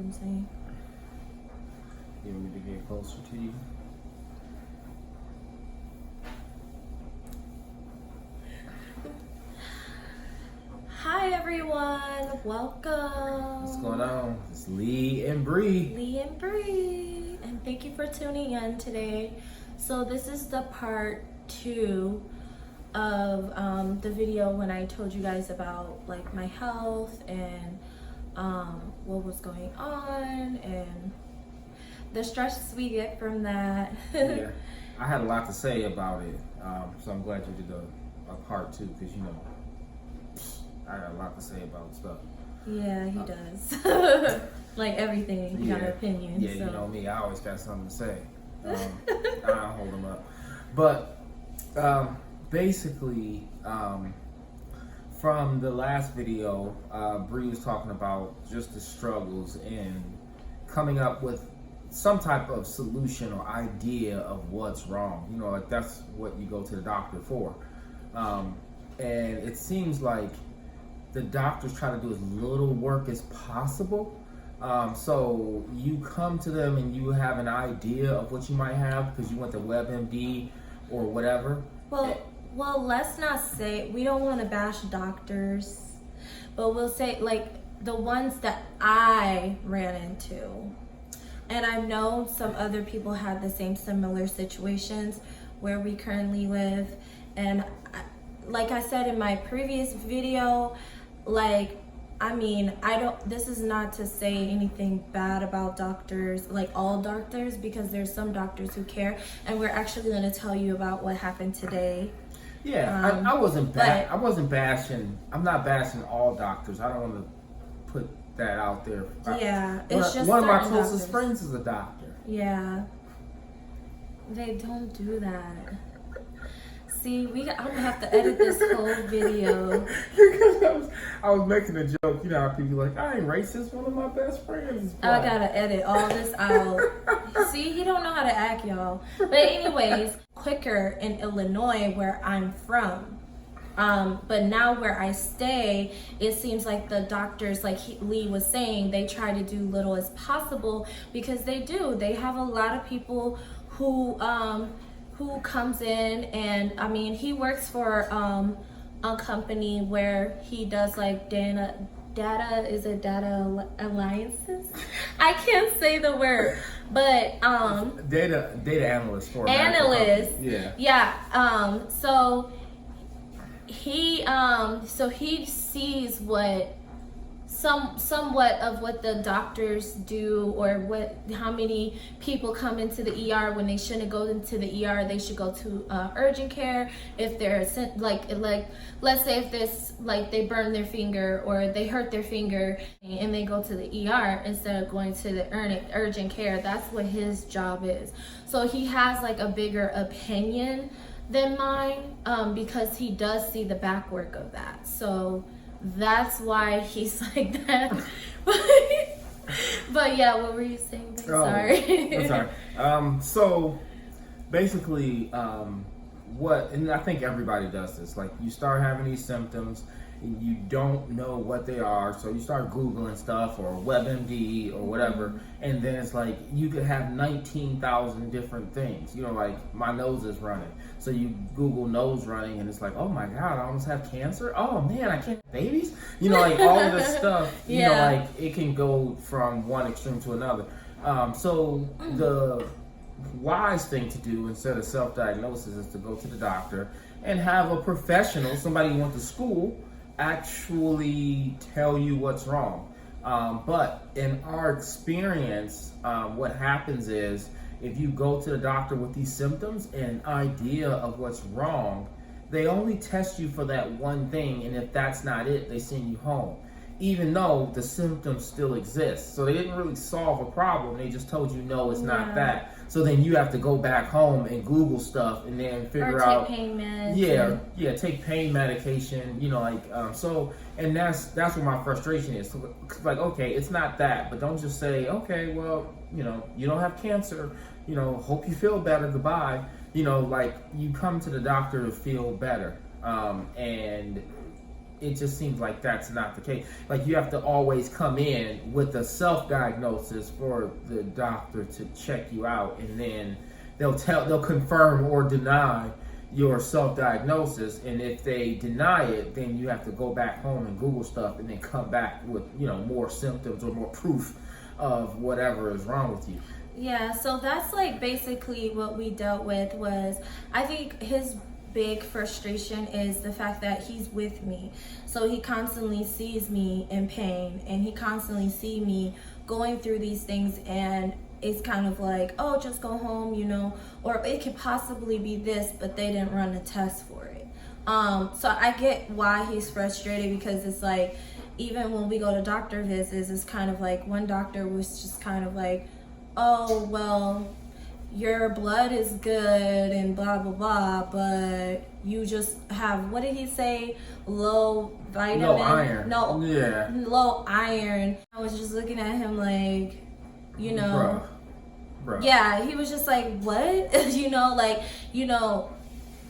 I'm saying? You want me to get closer to you? Hi everyone, welcome. What's going on? It's Lee and Bree. Lee and Bree, and thank you for tuning in today. So this is the part 2 of the video when I told you guys about like my health and what was going on and the stress we get from that. Yeah, I had a lot to say about it, so I'm glad you did a part 2 because I got a lot to say about stuff. Yeah, he does. Like everything, he got an opinion. Yeah, so. You know me, I always got something to say. I don't hold them up. But basically, from the last video, Bree was talking about just the struggles in coming up with some type of solution or idea of what's wrong. You know, like that's what you go to the doctor for. And it seems like the doctors try to do as little work as possible. So you come to them and you have an idea of what you might have because you went to WebMD or whatever. Well, let's not say, we don't want to bash doctors, but we'll say like the ones that I ran into, and I've known some other people had the same similar situations where we currently live. And like I said in my previous video, like, I mean, this is not to say anything bad about doctors, like all doctors, because there's some doctors who care, and we're actually going to tell you about what happened today. Yeah, I wasn't bashing. I'm not bashing all doctors. I don't want to put that out there. Yeah, it's just one of my certain closest doctors. friends is a doctor. Yeah, they don't do that. See, I'm gonna have to edit this whole video. Because I was making a joke. You know how people are like, I ain't racist. One of my best friends is black. I gotta edit all this out. See, he don't know how to act, y'all. But anyways, quicker in Illinois, where I'm from. But now where I stay, it seems like the doctors, like Lee was saying, they try to do little as possible because they do. They have a lot of people who comes in, and I mean, he works for a company where he does like data alliances. I can't say the word, but data analyst for analyst. Yeah. So he sees what somewhat of what the doctors do, or how many people come into the ER when they shouldn't go into the ER. They should go to urgent care if they're like let's say if this, like, they burn their finger or they hurt their finger and they go to the ER instead of going to the urgent care. That's what his job is. So he has like a bigger opinion than mine, because he does see the back work of that. So that's why he's like that. But yeah, what were you saying? Sorry. I'm sorry. So basically, and I think everybody does this, like you start having these symptoms and you don't know what they are, so you start Googling stuff or WebMD or whatever, and then it's like you could have 19,000 different things. You know, like my nose is running, so you Google nose running and it's like, oh my god, I almost have cancer. Oh man, I can't have babies. You know, like all of this stuff. You know, like it can go from one extreme to another. So the wise thing to do instead of self-diagnosis is to go to the doctor and have a professional, somebody who went to school, actually tell you what's wrong. But in our experience, what happens is if you go to the doctor with these symptoms and an idea of what's wrong, they only test you for that one thing, and if that's not it, they send you home, even though the symptoms still exist. So they didn't really solve a problem, they just told you no, it's not that. So then you have to go back home and Google stuff and then figure out. Take pain meds. Take pain medication. You know, like and that's where my frustration is. So, like, okay, it's not that, but don't just say, okay, well, you know, you don't have cancer. You know, hope you feel better. Goodbye. You know, like you come to the doctor to feel better, and it just seems like that's not the case. Like, you have to always come in with a self-diagnosis for the doctor to check you out, and then they'll confirm or deny your self-diagnosis. And if they deny it, then you have to go back home and Google stuff and then come back with, more symptoms or more proof of whatever is wrong with you. Yeah, so that's like basically what we dealt with. Was, I think his big frustration is the fact that he's with me, so he constantly sees me in pain, and he constantly see me going through these things, and it's kind of like, oh, just go home, or it could possibly be this, but they didn't run a test for it. So I get why he's frustrated, because it's like, even when we go to doctor visits, it's kind of like, one doctor was just kind of like, oh, well, your blood is good and blah blah blah, but you just have, what did he say, low vitamin, low iron. Low iron. I was just looking at him like, Bruh. Yeah, he was just like, what?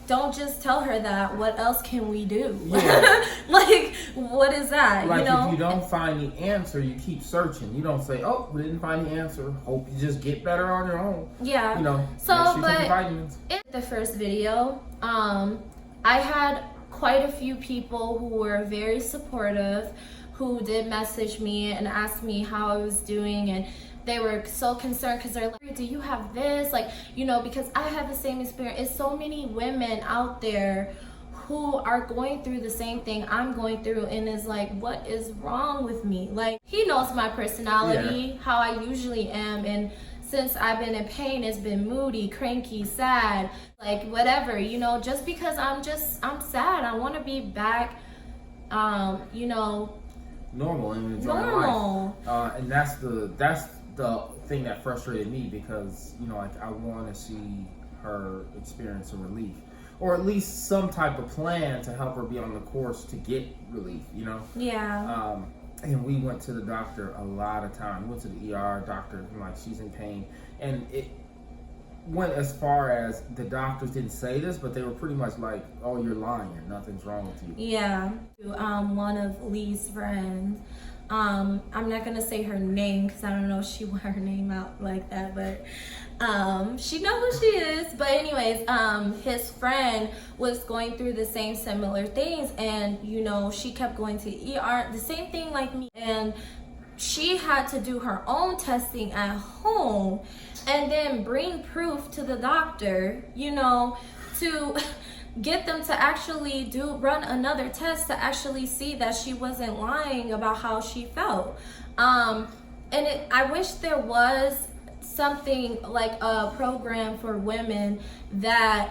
Don't just tell her that. What else can we do? Yeah. Like, what is that? Like, if you don't find the answer, you keep searching. You don't say, oh, we didn't find the answer. Hope you just get better on your own. Yeah. So, but in the first video, I had quite a few people who were very supportive, who did message me and ask me how I was doing, and they were so concerned because they're like, do you have this? Like, because I have the same experience. It's so many women out there who are going through the same thing I'm going through, and is like, what is wrong with me? Like, he knows my personality, how I usually am, and since I've been in pain, it's been moody, cranky, sad, like whatever, just because I'm sad. I want to be back, normal and enjoying life. And that's the thing that frustrated me, because I want to see her experience a relief, or at least some type of plan to help her be on the course to get relief. Yeah. And we went to the doctor a lot of time. We went to the ER doctor, like, she's in pain, and it went as far as the doctors didn't say this, but they were pretty much like, oh, you're lying, nothing's wrong with you. Yeah. One of Lee's friends, I'm not gonna say her name because I don't know if she want her name out like that, but she knows who she is. But anyways, his friend was going through the same similar things, and she kept going to ER, the same thing like me, and she had to do her own testing at home and then bring proof to the doctor, to get them to actually run another test to actually see that she wasn't lying about how she felt. I wish there was something like a program for women that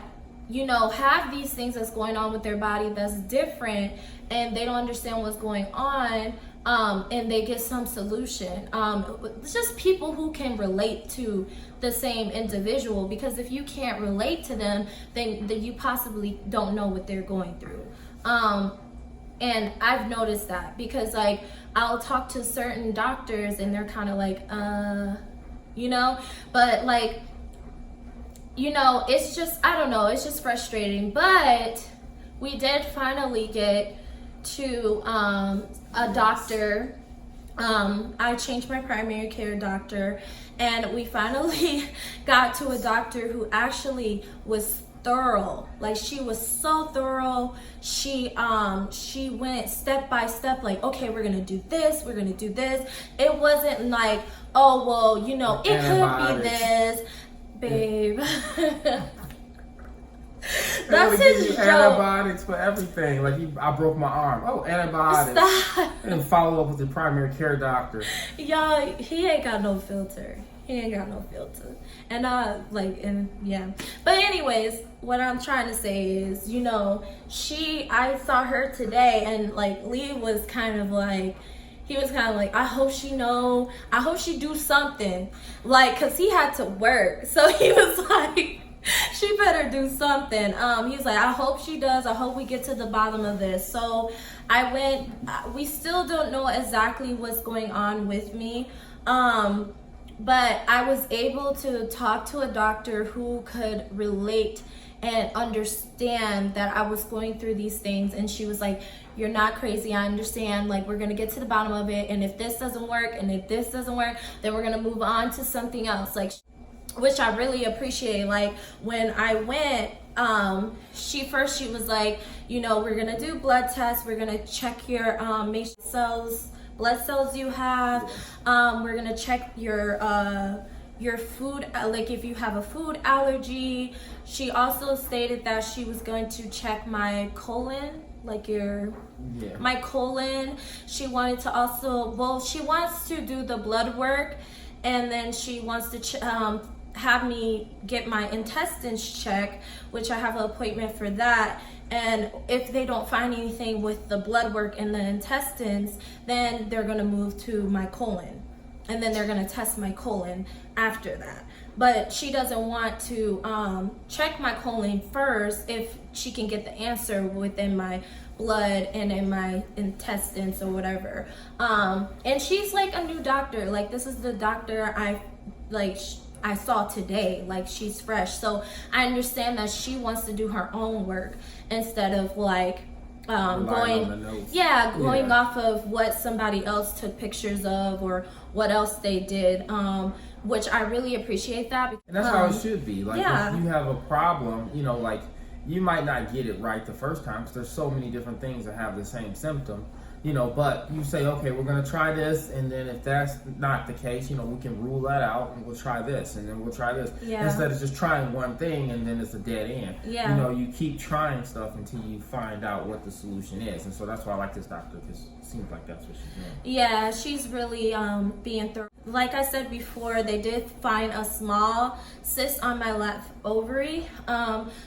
have these things that's going on with their body that's different, and they don't understand what's going on, and they get some solution. It's just people who can relate to the same individual, because if you can't relate to them, then you possibly don't know what they're going through. And I've noticed that, because like, I'll talk to certain doctors and they're kind of like, but like, it's just, I don't know, it's just frustrating. But we did finally get to a doctor. I changed my primary care doctor, and we finally got to a doctor who actually was thorough. Like, she was so thorough. She went step by step, like, okay, we're gonna do this, we're gonna do this. It wasn't like, oh, well, it could be this, babe. That's his joke. Antibiotics for everything. Like, I broke my arm. Oh, antibiotics. Stop. And follow up with the primary care doctor. Y'all, he ain't got no filter. And yeah. But anyways, what I'm trying to say is, I saw her today, and like, Lee was kind of like, I hope she do something, like, cause he had to work. So he was like, she better do something. He's like, I hope she does. I hope we get to the bottom of this. So I went, we still don't know exactly what's going on with me. But I was able to talk to a doctor who could relate and understand that I was going through these things. And she was like, you're not crazy, I understand, like we're gonna get to the bottom of it, and if this doesn't work and if this doesn't work, then we're gonna move on to something else, like, which I really appreciate. Like when I went, she was like, you know, we're gonna do blood tests, we're gonna check your blood cells you have, we're gonna check your food, like if you have a food allergy. She also stated that she was going to check my colon, like my colon. She wanted to also, she wants to do the blood work, and then she wants to have me get my intestines checked, which I have an appointment for that. And if they don't find anything with the blood work and the intestines, then they're gonna move to my colon, and then they're gonna test my colon after that. But she doesn't want to check my colon first if she can get the answer within my blood and in my intestines or whatever. And she's like a new doctor. Like this is the doctor I saw today. Like she's fresh. So I understand that she wants to do her own work instead of like going off of what somebody else took pictures of or what else they did, which I really appreciate that. And that's how it should be. Like if you have a problem, you know, like you might not get it right the first time because there's so many different things that have the same symptom, you know, but you say, okay, we're going to try this, and then if that's not the case, you know, we can rule that out and we'll try this, and then we'll try this. Instead of just trying one thing and then it's a dead end. You know, you keep trying stuff until you find out what the solution is. And so that's why I like this doctor, because it seems like that's what she's doing. Yeah, she's really being thorough. Like I said before, they did find a small cyst on my left ovary.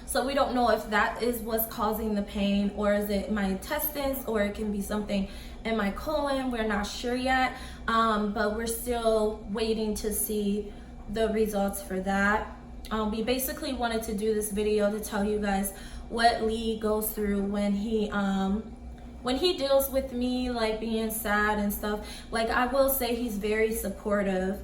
So we don't know if that is what's causing the pain, or is it my intestines, or it can be something in my colon. We're not sure yet, but we're still waiting to see the results for that. We basically wanted to do this video to tell you guys what Lee goes through when he deals with me, like being sad and stuff. Like I will say he's very supportive.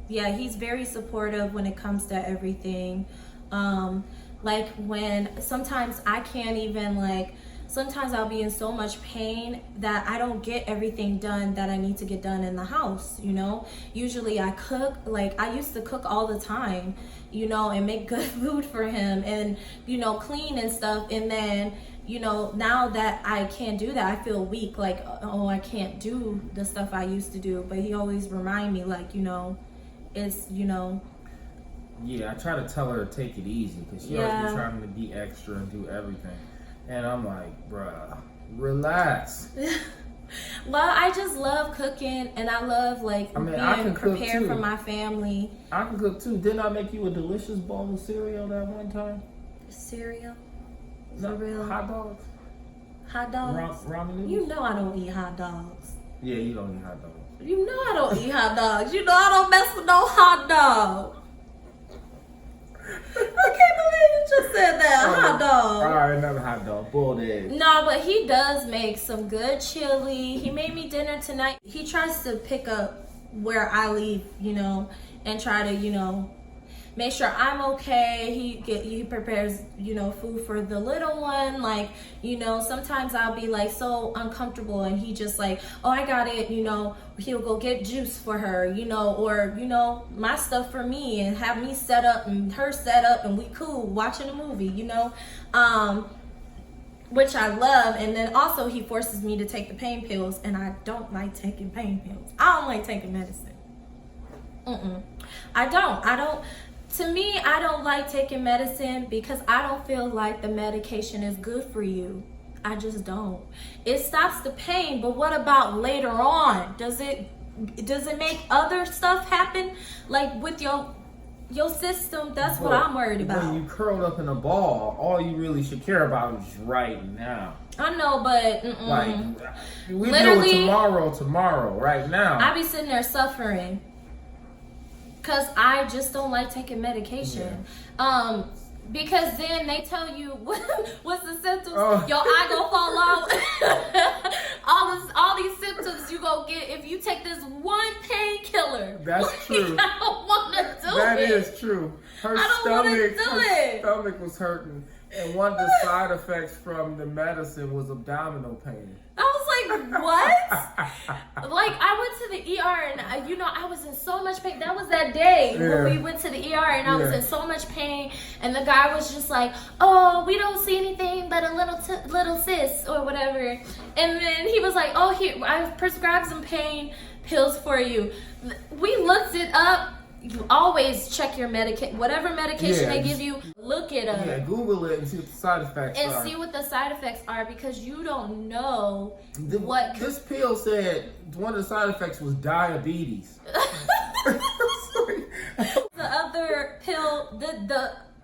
He's very supportive when it comes to everything. Like when sometimes I can't even sometimes I'll be in so much pain that I don't get everything done that I need to get done in the house, you know? Usually I cook, like I used to cook all the time, you know, and make good food for him and, you know, clean and stuff. And then, you know, now that I can't do that, I feel weak, like, oh, I can't do the stuff I used to do. But he always remind me, like, you know, it's, you know. Yeah, I try to tell her to take it easy because she always be trying to be extra and do everything. And I'm like, bruh, relax. Well, I just love cooking, and I love being prepared for my family. I can cook too. Didn't I make you a delicious bowl of cereal that one time? Cereal? No, For real? hot dogs. Hot dogs? Ramen noodles? You know I don't eat hot dogs. Yeah, you don't eat hot dogs. You know I don't eat hot dogs. You know I don't mess with no hot dog. I can't believe you just said that. Hot dog. Alright, another hot dog. Boiled egg. No, but he does make some good chili. He made me dinner tonight. He tries to pick up where I leave, you know, and try to, you know, make sure I'm okay. He prepares, you know, food for the little one. Like, you know, sometimes I'll be like so uncomfortable and he just like, oh, I got it, you know, he'll go get juice for her, you know, or, you know, my stuff for me, and have me set up and her set up and we cool watching a movie, you know, which I love. And then also he forces me to take the pain pills, and I don't like taking pain pills. I don't like taking medicine. I don't. To me, I don't like taking medicine because I don't feel like the medication is good for you. I just don't. It stops the pain, but what about later on? Does it make other stuff happen? Like with your system, that's what I'm worried about. When you curled up in a ball, all you really should care about is right now. I know, but like we do it tomorrow, right now. I be sitting there suffering. Cause I just don't like taking medication. Yeah. Because then they tell you what's the symptoms. Your eye gonna fall out. all these symptoms you gonna get if you take this one painkiller. That's true. I don't wanna do That is true. Her stomach was hurting, and one of the side effects from the medicine was abdominal pain. I was like, what? Like, I went to the ER and, I was in so much pain. That was that day when we went to the ER and I was in so much pain. And the guy was just like, oh, we don't see anything but a little cyst or whatever. And then he was like, oh, here, I prescribed some pain pills for you. We looked it up. You always check your whatever medication they give you, look it up. Yeah, Google it and see what the side effects are. And see what the side effects are, because you don't know This pill said one of the side effects was diabetes. The other pill,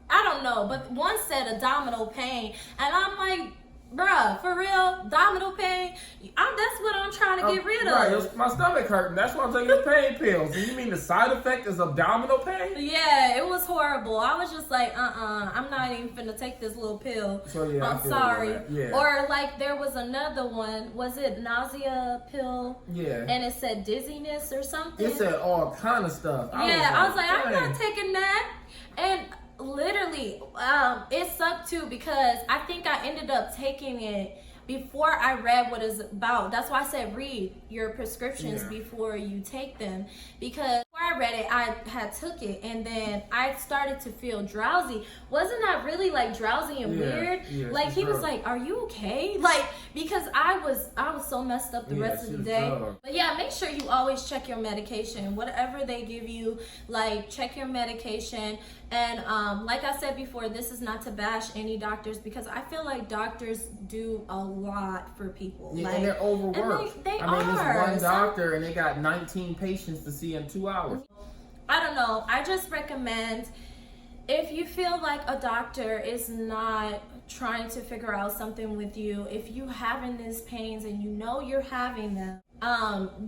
I don't know, but one said abdominal pain, and I'm like, bruh, for real, abdominal pain? That's what I'm trying to get rid of. Right, my stomach hurting. That's why I'm taking the pain pills. And you mean the side effect is abdominal pain? Yeah, it was horrible. I was just like, I'm not even finna take this little pill. So yeah, I'm sorry. Yeah. Or like there was another one. Was it nausea pill? Yeah. And it said dizziness or something. It said all kind of stuff. I was like, I'm not taking that. And literally, it sucked too, because I think I ended up taking it before I read what it's about. That's why I said read your prescriptions before you take them, because before I read it, I had took it and then I started to feel drowsy. Wasn't that really like drowsy and weird? Like he was like, "Are you okay?" Like, because I was so messed up the rest of the day. But yeah, make sure you always check your medication. Whatever they give you, like check your medication. And like I said before, this is not to bash any doctors, because I feel like doctors do a lot for people. Yeah, like, and they're overworked. And they I mean, are. there's one doctor and they got 19 patients to see in 2 hours. I don't know. I just recommend, if you feel like a doctor is not trying to figure out something with you, if you having these pains and you know you're having them,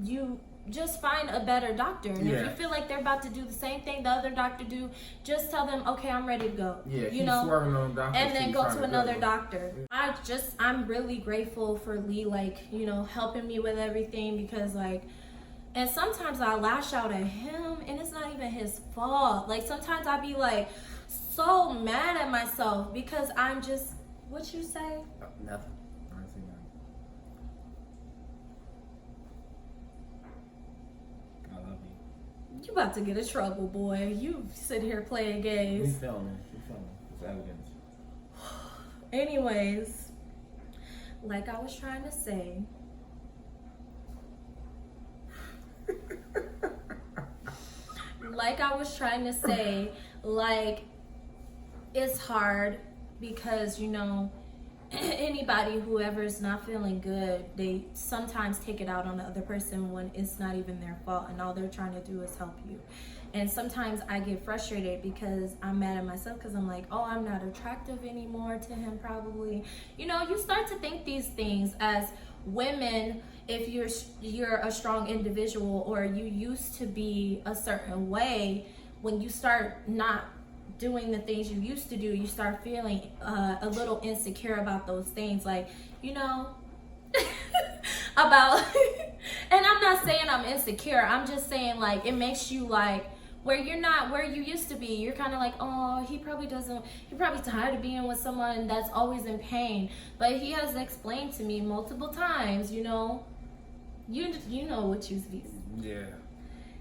you just find a better doctor. And if you feel like they're about to do the same thing the other doctor do, just tell them, okay, I'm ready to go. Yeah, keep swerving on doctors, and then go to another doctor. I'm really grateful for Lee, like, helping me with everything, because like, and sometimes I lash out at him and it's not even his fault. Like sometimes I be like so mad at myself because I'm just, what you say? Nothing. I didn't say nothing. I love you. You about to get in trouble, boy. You sit here playing games. We filming. It's evidence. Anyways, like I was trying to say, like it's hard because anybody, whoever's not feeling good, they sometimes take it out on the other person when it's not even their fault and all they're trying to do is help you. And sometimes I get frustrated because I'm mad at myself, because I'm like, oh, I'm not attractive anymore to him probably. You start to think these things as women. If you're a strong individual, or you used to be a certain way, when you start not doing the things you used to do, you start feeling a little insecure about those things, like about and I'm not saying I'm insecure, I'm just saying like it makes you like where you're not where you used to be. You're kind of like, oh, he probably tired of being with someone that's always in pain. But he has explained to me multiple times, you know what you be. Yeah,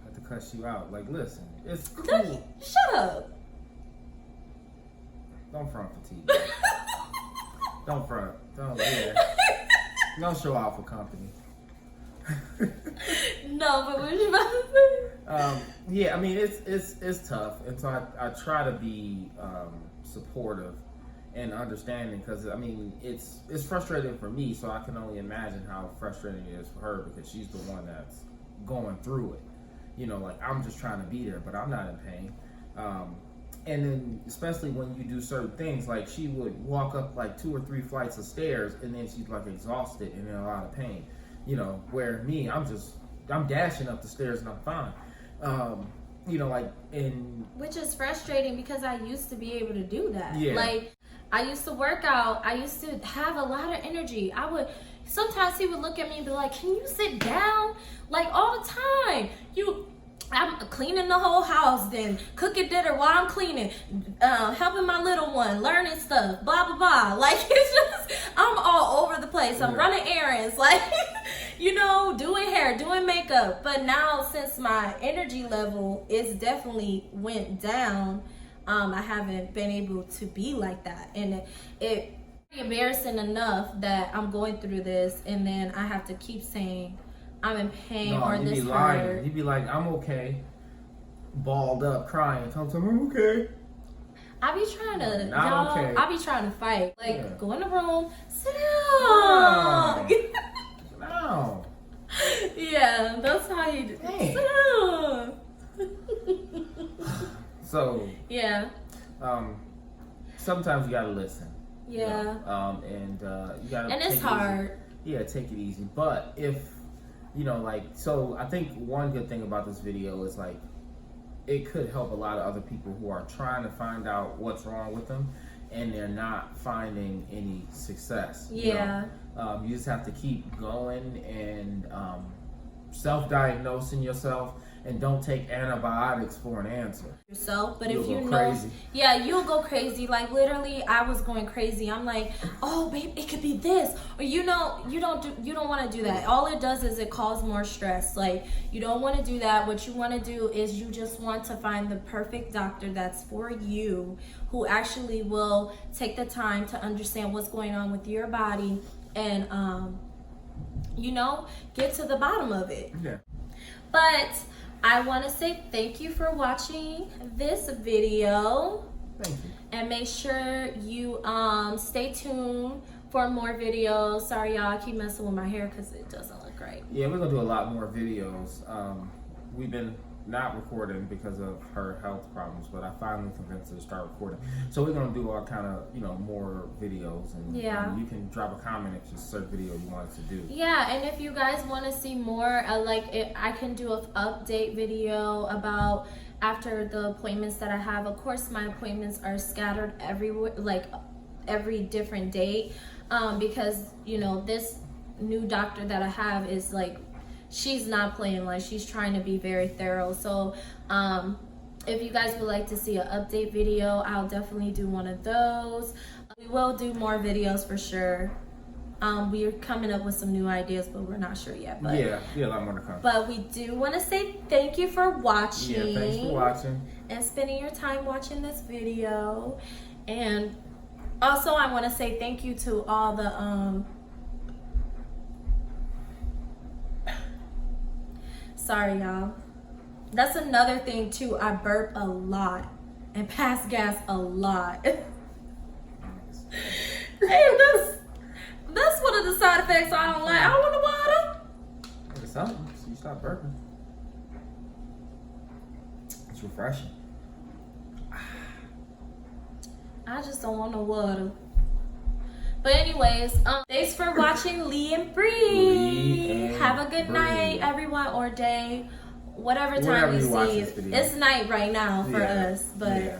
I have to cuss you out. Like, listen, it's cool. Shut up. Don't front fatigue. Don't front. Don't show off for company. No, but what you about to say? Yeah, I mean it's tough, and so I try to be supportive and understanding, because I mean it's frustrating for me, so I can only imagine how frustrating it is for her, because she's the one that's going through it. Like, I'm just trying to be there, but I'm not in pain. And then especially when you do certain things, like she would walk up like 2 or 3 flights of stairs and then she's like exhausted and in a lot of pain. Where me, I'm dashing up the stairs and I'm fine. Which is frustrating, because I used to be able to do that. Yeah. Like, I used to work out. I used to have a lot of energy. Sometimes he would look at me and be like, can you sit down? Like, all the time. I'm cleaning the whole house, then cooking dinner while I'm cleaning, helping my little one, learning stuff, blah, blah, blah. Like, it's just, I'm all over the place. I'm running errands, like, you know, doing hair, doing makeup. But now, since my energy level is definitely went down, I haven't been able to be like that. And it's embarrassing enough that I'm going through this, and then I have to keep saying, I'm in pain, or this be hurt. lying. You'd be like, I'm okay, balled up, crying. Tell them I'm okay. I be trying to, Not okay. I be trying to fight. Like, Yeah. go in the room, sit down. No. Yeah, that's how you do. Dang. Sit down. So, Yeah. Sometimes you gotta listen. Yeah. You know? You gotta. And it's take it hard. easy. Yeah, take it easy. But if you know, like, so I think one good thing about this video is like, it could help a lot of other people who are trying to find out what's wrong with them, and they're not finding any success. Yeah. You know? You just have to keep going and self-diagnosing yourself, and don't take antibiotics for an answer. Yourself, but You'll if you go know, crazy. yeah, you'll go crazy. Like, literally, I was going crazy. I'm like, oh, babe, it could be this, or you know, you don't want to do that. All it does is it causes more stress. Like, you don't want to do that. What you want to do is you just want to find the perfect doctor that's for you, who actually will take the time to understand what's going on with your body, and you know, get to the bottom of it. Yeah. But I want to say thank you for watching this video. Thank you. And make sure you stay tuned for more videos. Sorry, y'all, I keep messing with my hair because it doesn't look right. Yeah, we're gonna do a lot more videos. We've been not recording because of her health problems, but I finally convinced her to start recording. So we're gonna do all kind of, you know, more videos, and Yeah. you can drop a comment if it's a certain video you want us to do. Yeah, and if you guys want to see more, I can do an update video about after the appointments that I have. Of course, my appointments are scattered everywhere, like every different date, because, you know, this new doctor that I have is like, she's not playing. Like, she's trying to be very thorough. So if you guys would like to see an update video, I'll definitely do one of those. We will do more videos for sure. We're coming up with some new ideas, but we're not sure yet. But Yeah, a lot more to come. But we do want to say thank you for watching. Yeah, thanks for watching. And spending your time watching this video. And also, I want to say thank you to all the sorry, y'all. That's another thing too. I burp a lot and pass gas a lot. And that's one of the side effects I don't like. I want the water. It's something, so you stop burping. It's refreshing. I just don't want no water. But anyways, thanks for watching Lee and Bree. Have a good night, everyone, or day, whatever time you see it. It's night right now for us, but yeah.